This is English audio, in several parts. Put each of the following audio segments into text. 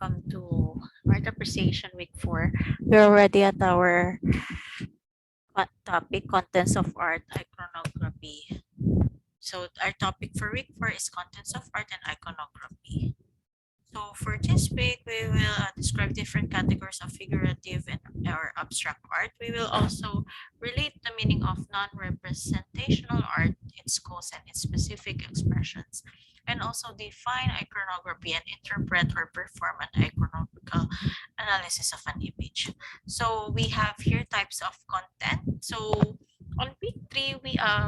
welcome to Art Appreciation Week 4. We're already at our topic, Contents of Art, Iconography. So our topic for week 4 is Contents of Art and Iconography. So for this week, we will describe different categories of figurative and or abstract art. We will also relate the meaning of non-representational art, its goals and its specific expressions, and also define iconography and interpret or perform an iconographical analysis of an image. So we have here types of content. So on week 3,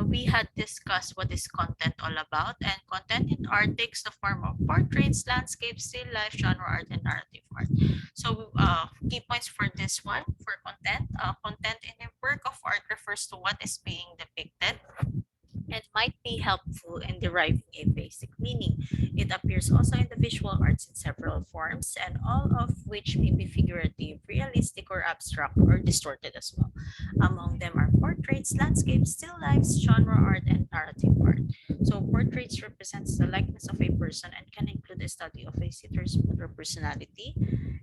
we had discussed what is content all about, and content in art takes the form of portraits, landscapes, still life, genre art, and narrative art. So key points for this one, for content. Content in a work of art refers to what is being depicted and might be helpful in deriving a basic meaning. It appears also in the visual arts in several forms, and all of which may be figurative, realistic, or abstract, or distorted as well. Among them are portraits, landscapes, still lifes, genre art, and narrative art. So portraits represents the likeness of a person and can include a study of a sitter's mood or personality.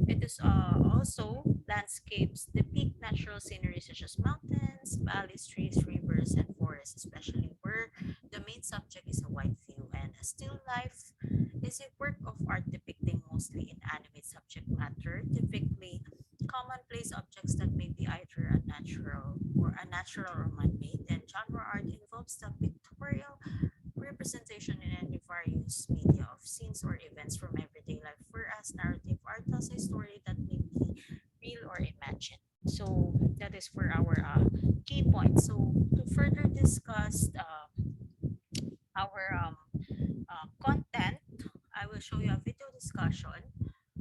It is also landscapes depict natural scenery such as mountains, valleys, trees, rivers, and forests, especially where the main subject is a white view. And a still life is a work of art depicting mostly inanimate subject matter, typically commonplace objects that may be either unnatural or man-made. And genre art involves the pictorial representation in any various media of scenes or events from everyday life, whereas narrative art tells a story that may be real or imagined. So that is for our key points. So to further discuss our content, I will show you a video discussion.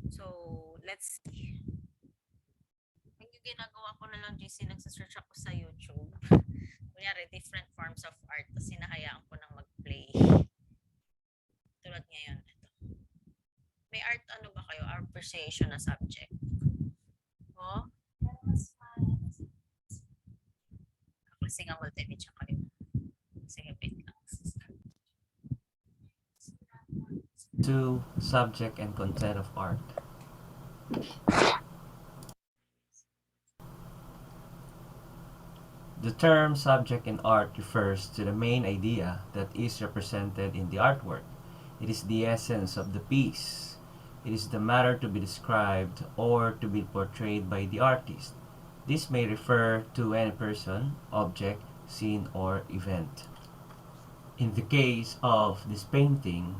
So let's see. Yung ginagawa ko na lang, GC, nagsasearch ako sa YouTube. Kunyari, different forms of art. Tapos sinahayaan ko nang mag-play. Tulad ngayon, ito. May art, ano ba kayo? Appreciation na subject. Oh? Kasi nga multimedia kayo. Sige, wait lang. To subject and content of art. The term subject in art refers to the main idea that is represented in the artwork. It is the essence of the piece. It is the matter to be described or to be portrayed by the artist. This may refer to any person, object, scene, or event. In the case of this painting,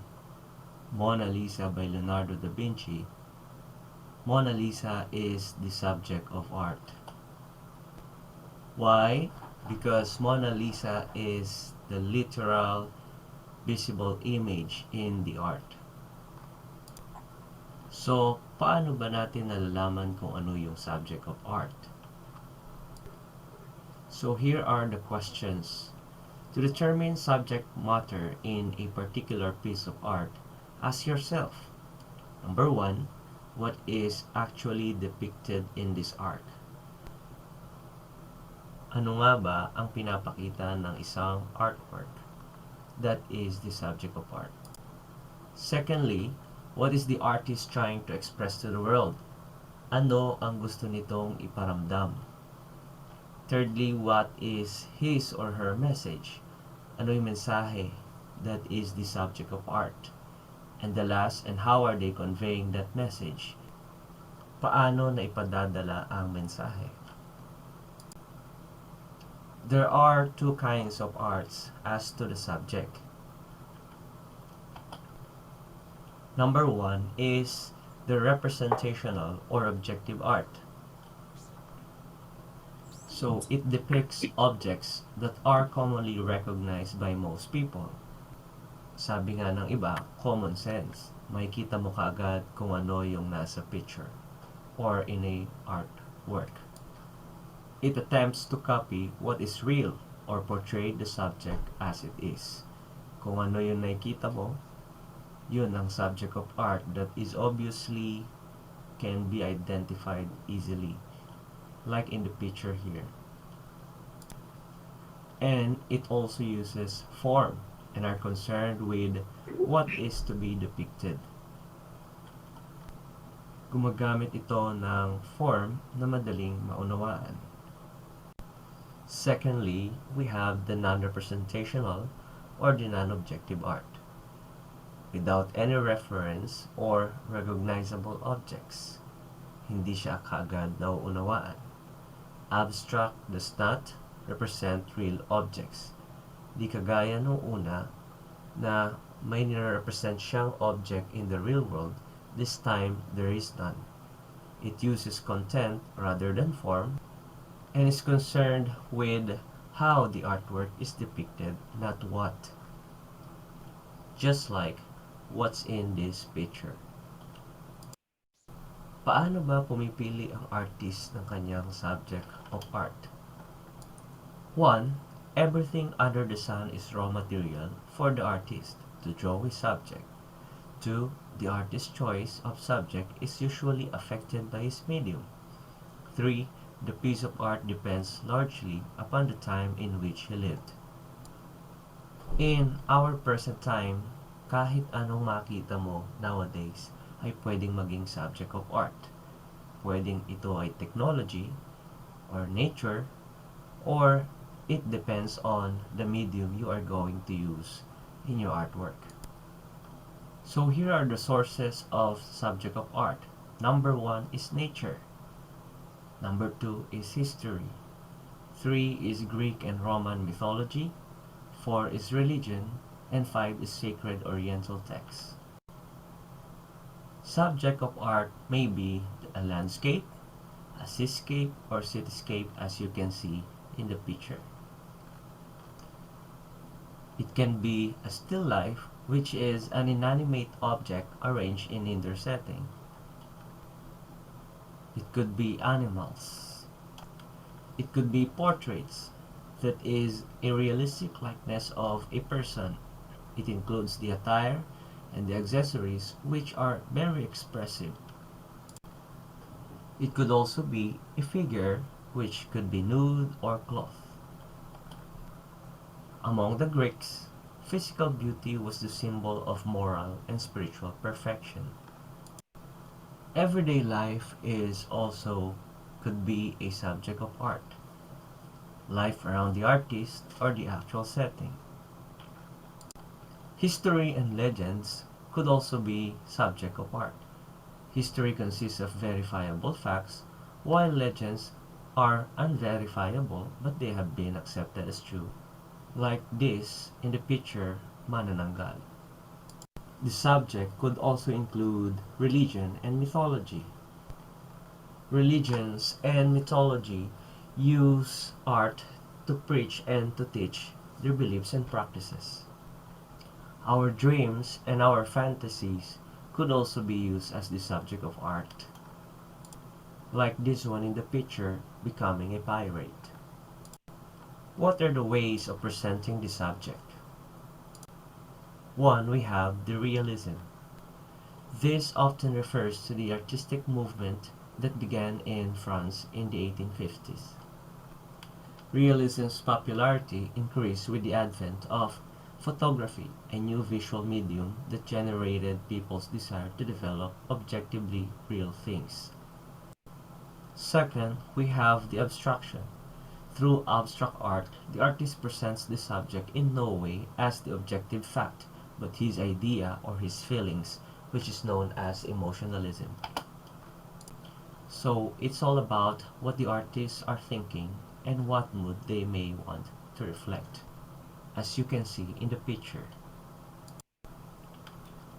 Mona Lisa by Leonardo da Vinci, Mona Lisa is the subject of art. Why? Because Mona Lisa is the literal visible image in the art. So, paano ba natin nalalaman kung ano yung subject of art? So, here are the questions. To determine subject matter in a particular piece of art, ask yourself, number 1, what is actually depicted in this art? Ano nga ba ang pinapakita ng isang artwork? That is the subject of art. Secondly, what is the artist trying to express to the world? Ano ang gusto nitong iparamdam? Thirdly, what is his or her message? Ano yung mensahe? That is the subject of art. And the last, and how are they conveying that message? Paano na ipadadala ang mensahe? There are two kinds of arts as to the subject. Number 1 is the representational or objective art. So, it depicts objects that are commonly recognized by most people. Sabi nga ng iba, common sense. Makikita mo kaagad kung ano yung nasa picture or in a artwork. It attempts to copy what is real or portray the subject as it is. Kung ano yung nakikita mo, yun ang subject of art that is obviously can be identified easily, like in the picture here. And it also uses form and are concerned with what is to be depicted. Gumagamit ito ng form na madaling maunawaan. Secondly, we have the non-representational or the non-objective art. Without any reference or recognizable objects, hindi siya kaagad nauunawaan. Abstract does not represent real objects. Di kagaya nung una na may nire-represent siyang object in the real world, this time there is none. It uses content rather than form and is concerned with how the artwork is depicted, not what. Just like what's in this picture. Paano ba pumipili ang artist ng kanyang subject of art? 1. Everything under the sun is raw material for the artist to draw his subject. 2. The artist's choice of subject is usually affected by his medium. 3. The piece of art depends largely upon the time in which he lived. In our present time, kahit anong makita mo nowadays ay pwedeng maging subject of art. Pwedeng ito ay technology or nature, or it depends on the medium you are going to use in your artwork. So here are the sources of subject of art. Number 1 is nature. Number 2 is history. 3 is Greek and Roman mythology. 4 is religion. And 5 is sacred oriental texts. Subject of art may be a landscape, a seascape, or cityscape as you can see in the picture. It can be a still life, which is an inanimate object arranged in indoor setting. It could be animals. It could be portraits, that is a realistic likeness of a person. It includes the attire and the accessories, which are very expressive. It could also be a figure, which could be nude or cloth. Among the Greeks, physical beauty was the symbol of moral and spiritual perfection. Everyday life is also could be a subject of art. Life around the artist or the actual setting. History and legends could also be subject of art. History consists of verifiable facts, while legends are unverifiable but they have been accepted as true, like this in the picture Manananggal. The subject could also include religion and mythology. Religions and mythology use art to preach and to teach their beliefs and practices. Our dreams and our fantasies could also be used as the subject of art, like this one in the picture, becoming a pirate. What are the ways of presenting the subject? 1. We have the realism. This often refers to the artistic movement that began in France in the 1850s. Realism's popularity increased with the advent of photography, a new visual medium that generated people's desire to develop objectively real things. Second, we have the abstraction. Through abstract art, the artist presents the subject in no way as the objective fact, but his idea or his feelings, which is known as emotionalism. So, it's all about what the artists are thinking and what mood they may want to reflect, as you can see in the picture.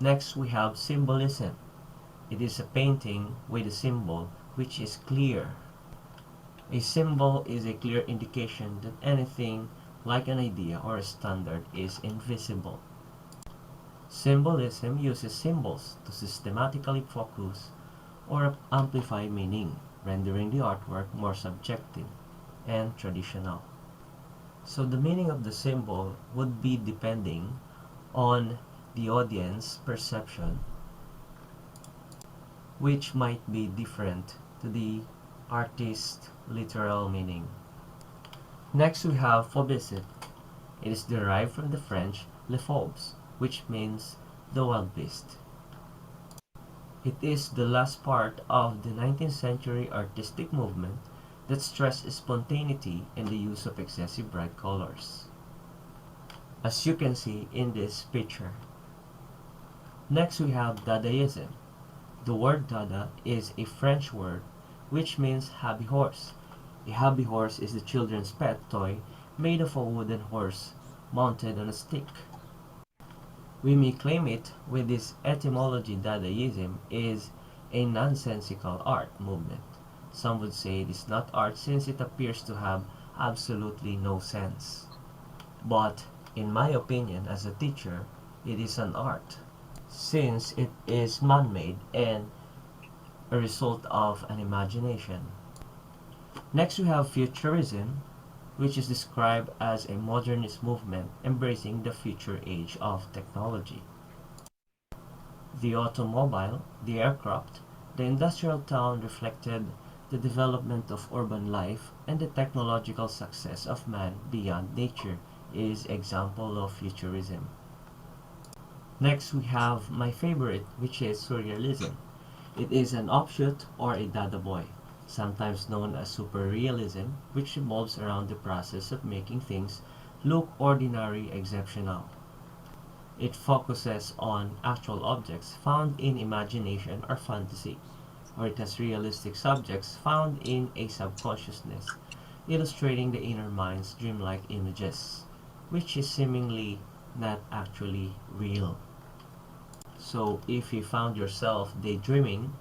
Next, we have symbolism. It is a painting with a symbol which is clear. A symbol is a clear indication that anything like an idea or a standard is invisible. Symbolism uses symbols to systematically focus or amplify meaning, rendering the artwork more subjective and traditional. So the meaning of the symbol would be depending on the audience perception, which might be different to the artist's literal meaning. Next we have phobicide. It is derived from the French le phobes, which means the wild beast. It is the last part of the 19th century artistic movement that stressed spontaneity and the use of excessive bright colors, as you can see in this picture. Next we have Dadaism. The word Dada is a French word which means happy horse. A happy horse is the children's pet toy made of a wooden horse mounted on a stick. We may claim it with this etymology. Dadaism is a nonsensical art movement. Some would say it is not art since it appears to have absolutely no sense. But in my opinion as a teacher, it is an art since it is man-made and a result of an imagination. Next we have Futurism, which is described as a modernist movement embracing the future age of technology. The automobile, the aircraft, the industrial town reflected the development of urban life and the technological success of man beyond nature is example of futurism. Next we have my favorite, which is Surrealism. It is an offshoot or a Dada boy, sometimes known as superrealism, which revolves around the process of making things look ordinary exceptional. It focuses on actual objects found in imagination or fantasy, or it has realistic subjects found in a subconsciousness, illustrating the inner mind's dreamlike images, which is seemingly not actually real. So if you found yourself daydreaming,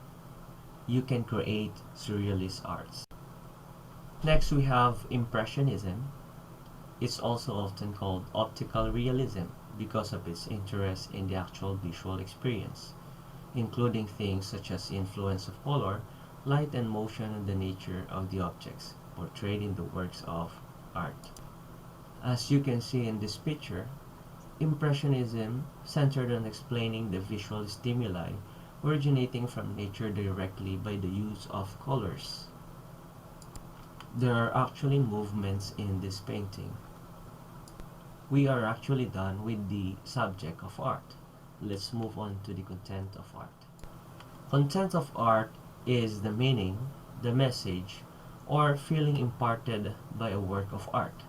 you can create surrealist arts. Next we have Impressionism. It's also often called optical realism because of its interest in the actual visual experience, including things such as the influence of color, light and motion on the nature of the objects portrayed in the works of art. As you can see in this picture, Impressionism centered on explaining the visual stimuli originating from nature directly by the use of colors. There are actually movements in this painting. We are actually done with the subject of art. Let's move on to the content of art. Content of art is the meaning, the message, or feeling imparted by a work of art.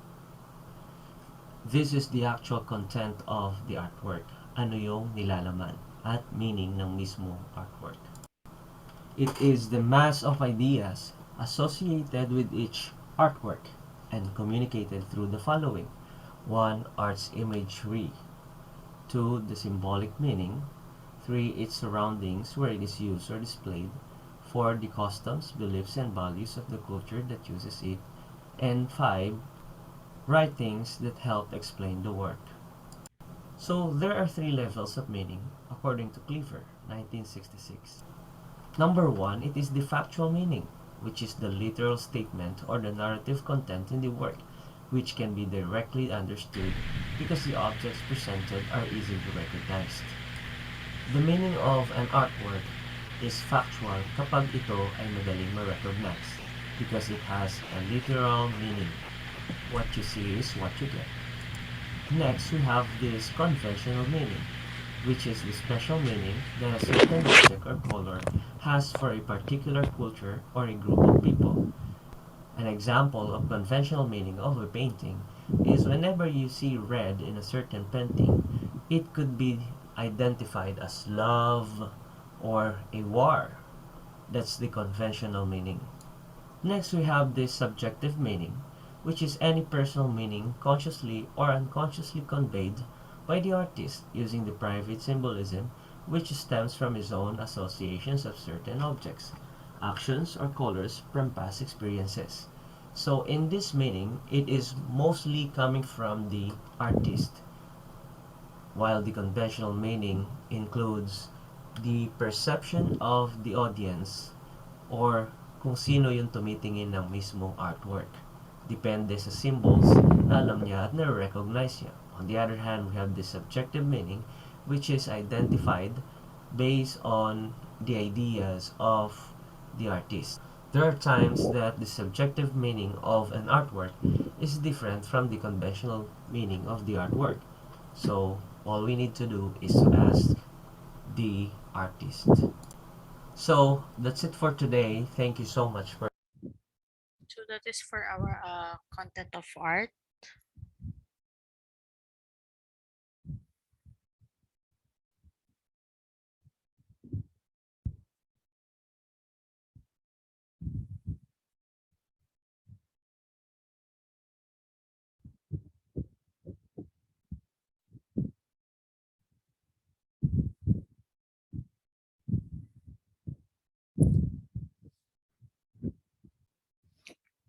This is the actual content of the artwork. Ano yung nilalaman at meaning ng mismong artwork. It is the mass of ideas associated with each artwork and communicated through the following. 1. Art's imagery. 2. The symbolic meaning. 3. Its surroundings where it is used or displayed. 4. The customs, beliefs, and values of the culture that uses it. And 5. Writings that help explain the work. So there are 3 levels of meaning according to Cleaver, 1966. Number 1, it is the factual meaning, which is the literal statement or the narrative content in the work, which can be directly understood because the objects presented are easily recognized. The meaning of an artwork is factual kapag ito ay madaling ma-recognize because it has a literal meaning. What you see is what you get. Next, we have this conventional meaning, which is the special meaning that a certain object or color has for a particular culture or a group of people. An example of conventional meaning of a painting is whenever you see red in a certain painting, it could be identified as love or a war. That's the conventional meaning. Next, we have the subjective meaning, which is any personal meaning consciously or unconsciously conveyed by the artist using the private symbolism which stems from his own associations of certain objects, actions, or colors from past experiences. So in this meaning, it is mostly coming from the artist, while the conventional meaning includes the perception of the audience or kung sino yung tumitingin ng mismong artwork. Depende sa symbols na alam niya at na-recognize niya. On the other hand, we have the subjective meaning, which is identified based on the ideas of the artist. There are times that the subjective meaning of an artwork is different from the conventional meaning of the artwork. So, all we need to do is to ask the artist. So that's it for today. Thank you so much for So that is for our content of art.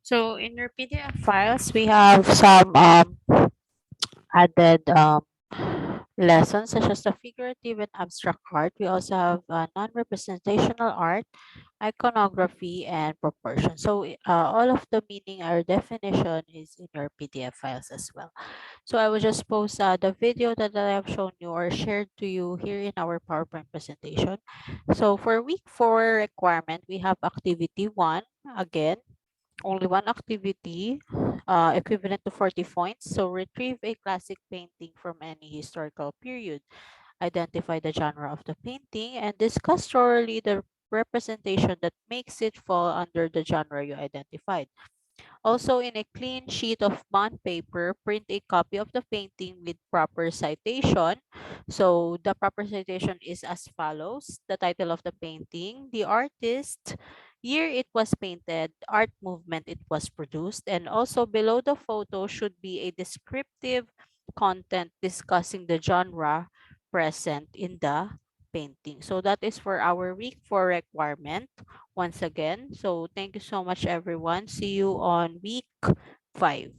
So in your PDF files, we have some added lessons such as the figurative and abstract art. We also have non-representational art, iconography, and proportion. So all of the meaning or definition is in your PDF files as well. So I will just post the video that I have shown you or shared to you here in our PowerPoint presentation. So for week 4 requirement, we have activity 1. Again, only one activity, equivalent to 40 points. So retrieve a classic painting from any historical period. Identify the genre of the painting and discuss thoroughly the representation that makes it fall under the genre you identified. Also, in a clean sheet of bond paper, print a copy of the painting with proper citation. So, the proper citation is as follows: the title of the painting, the artist, year it was painted, art movement it was produced, and also below the photo should be a descriptive content discussing the genre present in the painting. So, that is for our week 4 requirement once again. So thank you so much, everyone. See you on week 5.